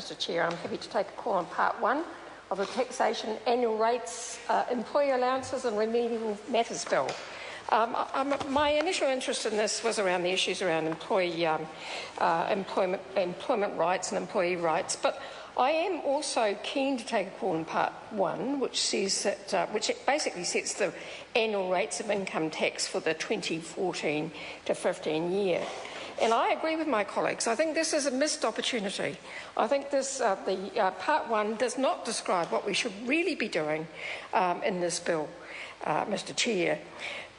Mr Chair, I'm happy to take a call on part one of the Taxation, Annual Rates, Employee Allowances and Remedial Matters Bill. My initial interest in this was around the issues around employment rights and employee rights, but I am also keen to take a call on part one, which says that which basically sets the annual rates of income tax for the 2014 to 15 year. And I agree with my colleagues. I think this is a missed opportunity. I think this, part one does not describe what we should really be doing in this bill, Mr Chair.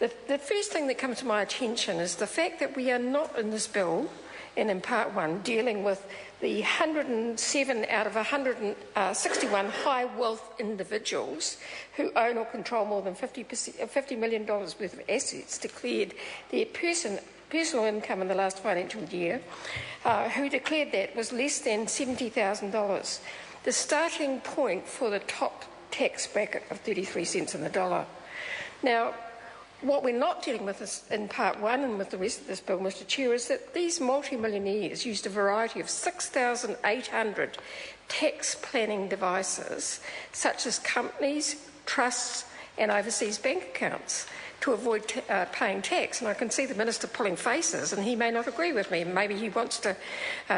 The first thing that comes to my attention is the fact that we are not in this bill and in part one dealing with the 107 out of 161 high wealth individuals who own or control more than $50 million worth of assets declared their personal income in the last financial year, who declared that was less than $70,000, the starting point for the top tax bracket of 33 cents on the dollar. Now, what we're not dealing with is in part one and with the rest of this bill, Mr Chair, is that these multimillionaires used a variety of 6,800 tax planning devices, such as companies, trusts and overseas bank accounts, to avoid paying tax. And I can see the Minister pulling faces, and he may not agree with me. Maybe he wants to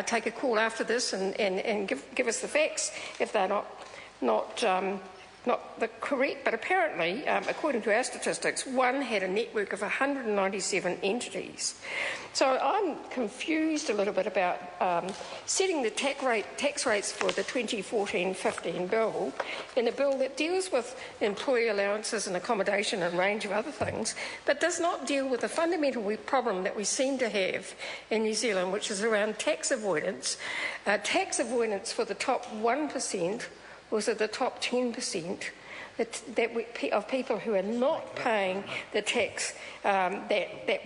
take a call after this and give us the facts if they're not the correct, but apparently, according to our statistics, one had a network of 197 entities. So I'm confused a little bit about setting the tax rates for the 2014-15 bill in a bill that deals with employee allowances and accommodation and a range of other things, but does not deal with the fundamental problem that we seem to have in New Zealand, which is around tax avoidance. Tax avoidance for the top 1% was at the top 10% of people who are not paying the tax that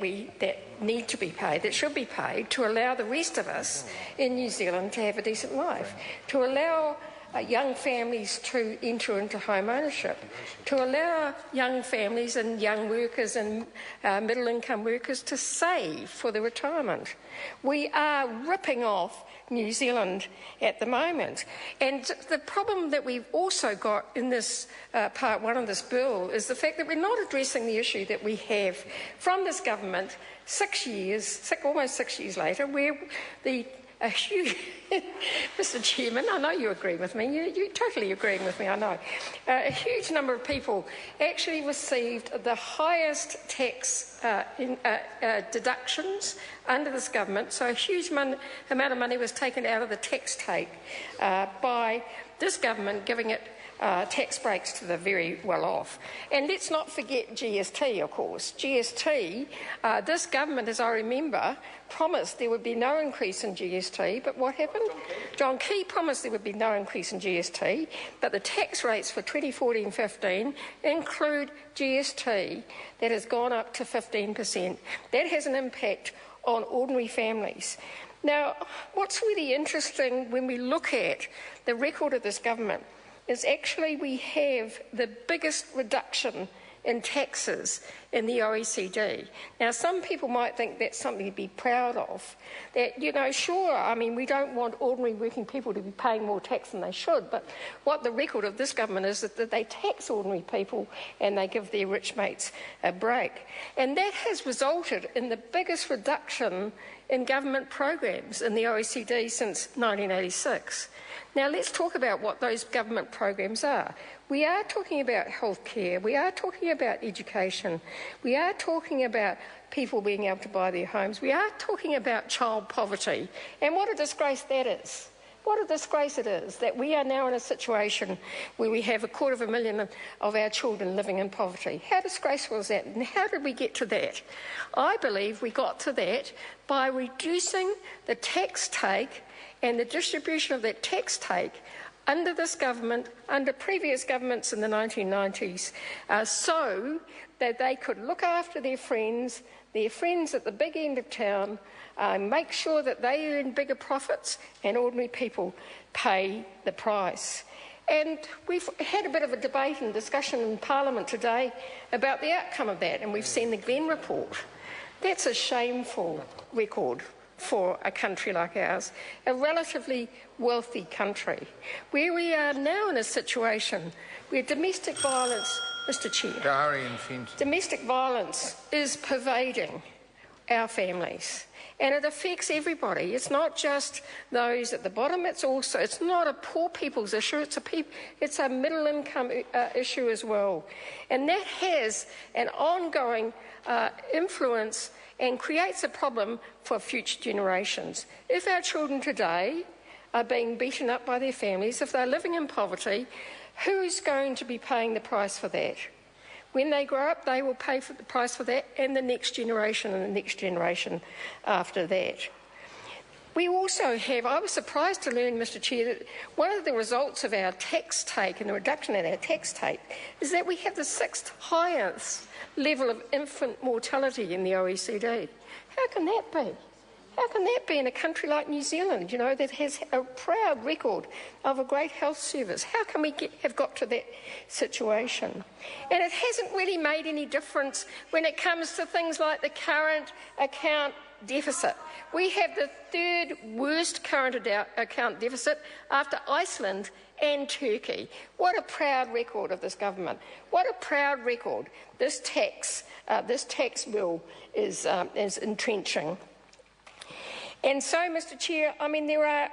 need to be paid, that should be paid, to allow the rest of us in New Zealand to have a decent life, to allow young families to enter into home ownership, to allow young families and young workers and middle-income workers to save for their retirement. We are ripping off New Zealand at the moment. And the problem that we've also got in this part one of this bill is the fact that we're not addressing the issue that we have from this government almost 6 years later, where a huge, Mr Chairman, I know you agree with me, you're totally agreeing with me, I know. A huge number of people actually received the highest tax deductions under this government, so a huge amount of money was taken out of the tax take by this government, giving it tax breaks to the very well off. And let's not forget GST, of course. GST, this government, as I remember, promised there would be no increase in GST, but what happened? John Key promised there would be no increase in GST, but the tax rates for 2014-15 include GST that has gone up to 15%. That has an impact on ordinary families. Now, what's really interesting when we look at the record of this government is actually we have the biggest reduction in taxes in the OECD. Now, some people might think that's something to be proud of. That, you know, sure, I mean, we don't want ordinary working people to be paying more tax than they should, but what the record of this government is that they tax ordinary people and they give their rich mates a break. And that has resulted in the biggest reduction in government programs in the OECD since 1986. Now, let's talk about what those government programs are. We are talking about healthcare, we are talking about education, we are talking about people being able to buy their homes, we are talking about child poverty, and what a disgrace that is. What a disgrace it is that we are now in a situation where we have 250,000 of our children living in poverty. How disgraceful is that, and how did we get to that? I believe we got to that by reducing the tax take and the distribution of that tax take under this government, under previous governments in the 1990s, so that they could look after their friends at the big end of town, make sure that they earn bigger profits and ordinary people pay the price. And we've had a bit of a debate and discussion in Parliament today about the outcome of that, and we've seen the Glenn report. That's a shameful record for a country like ours, a relatively wealthy country, where we are now in a situation where domestic violence, Mr. Chair, domestic violence is pervading our families. And it affects everybody. It's not just those at the bottom. It's not a poor people's issue. It's a middle income issue as well. And that has an ongoing influence and creates a problem for future generations. If our children today are being beaten up by their families, if they're living in poverty, who's going to be paying the price for that? When they grow up, they will pay for the price for that, and the next generation and the next generation after that. We also have, I was surprised to learn, Mr. Chair, that one of the results of our tax take and the reduction in our tax take is that we have the 6th highest level of infant mortality in the OECD. How can that be? How can that be in a country like New Zealand, you know, that has a proud record of a great health service? How can we have got to that situation? And it hasn't really made any difference when it comes to things like the current account deficit. We have the 3rd worst current account deficit after Iceland and Turkey. What a proud record of this government. What a proud record this tax bill is entrenching. And so, Mr. Chair, I mean, there are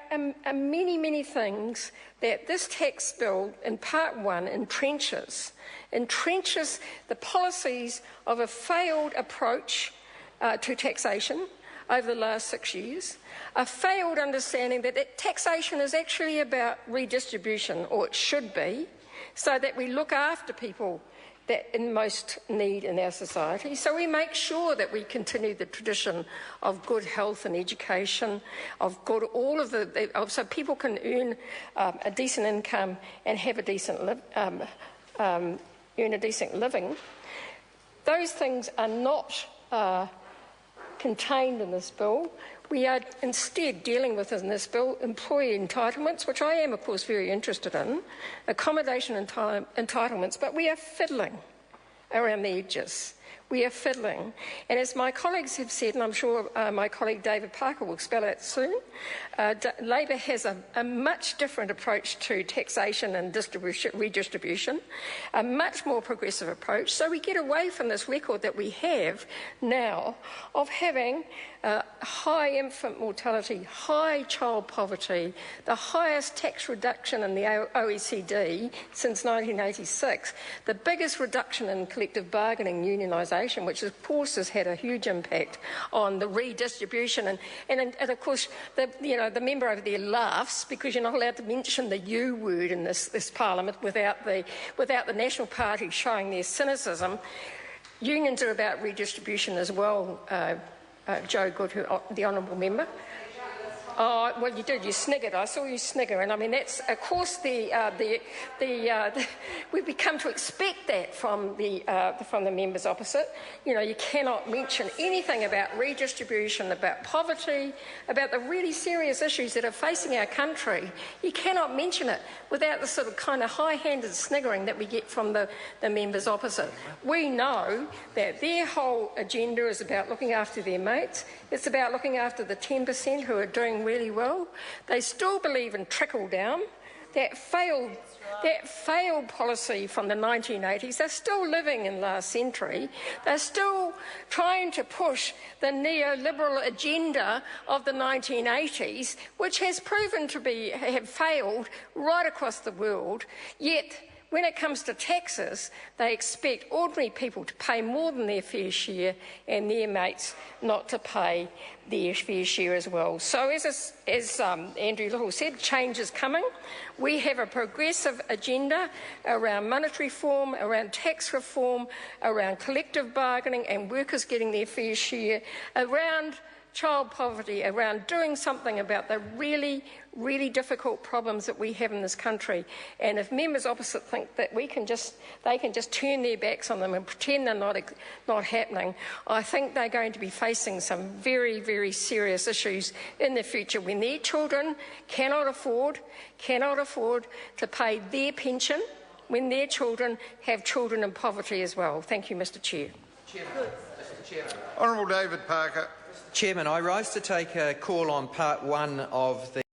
many, many things that this tax bill in Part 1 entrenches the policies of a failed approach to taxation over the last 6 years, a failed understanding that taxation is actually about redistribution, or it should be, so that we look after people that in most need in our society. So we make sure that we continue the tradition of good health and education, of good so people can earn a decent income and have a decent earn a decent living. Those things are not contained in this bill. We are instead dealing with in this bill employee entitlements, which I am, of course, very interested in, accommodation entitlements, but we are fiddling around the edges. We are fiddling. And as my colleagues have said, and I'm sure my colleague David Parker will spell out soon, Labor has a much different approach to taxation and redistribution, a much more progressive approach. So we get away from this record that we have now of having high infant mortality, high child poverty, the highest tax reduction in the OECD since 1986, the biggest reduction in collective bargaining unionisation, which of course has had a huge impact on the redistribution. And of course, the member over there laughs because you're not allowed to mention the U word in this Parliament without the National Party showing their cynicism. Unions are about redistribution as well, Joe Good, the honourable member. Oh, well, you did. You sniggered. I saw you snigger, and I mean that's, of course, we've come to expect that from the members opposite. You know, you cannot mention anything about redistribution, about poverty, about the really serious issues that are facing our country. You cannot mention it without the sort of kind of high-handed sniggering that we get from the members opposite. We know that their whole agenda is about looking after their mates. It's about looking after the 10% who are doing really well. They still believe in trickle down. That failed policy from the 1980s. They're still living in last century. They're still trying to push the neoliberal agenda of the 1980s, which has proven to have failed right across the world. Yet, when it comes to taxes, they expect ordinary people to pay more than their fair share and their mates not to pay their fair share as well. So as Andrew Little said, change is coming. We have a progressive agenda around monetary reform, around tax reform, around collective bargaining and workers getting their fair share, around child poverty, around doing something about the really, really difficult problems that we have in this country. And if members opposite think that they can just turn their backs on them and pretend they're not happening, I think they're going to be facing some very, very serious issues in the future when their children cannot afford to pay their pension, when their children have children in poverty as well. Thank you, Mr. Chair. Honourable David Parker. Chairman, I rise to take a call on part one of the